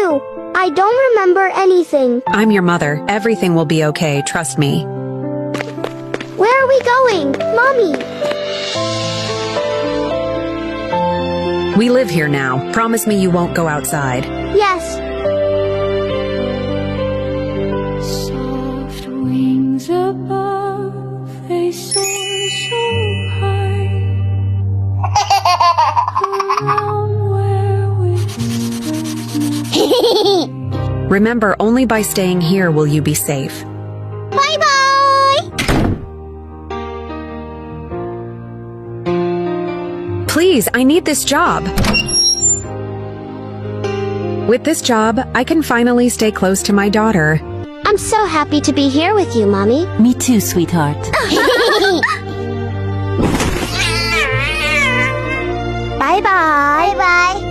too. I don't remember anything. I'm your mother. Everything will be okay, trust me. Where are we going, Mommy? We live here now. Promise me you won't go outside. Yes. Soft wings above, they soar so high. Around where whispers Remember, only by staying here will you be safe. Bye-bye! Please, I need this job. With this job, I can finally stay close to my daughter. I'm so happy to be here with you, Mommy. Me too, sweetheart. Bye-bye. Bye-bye.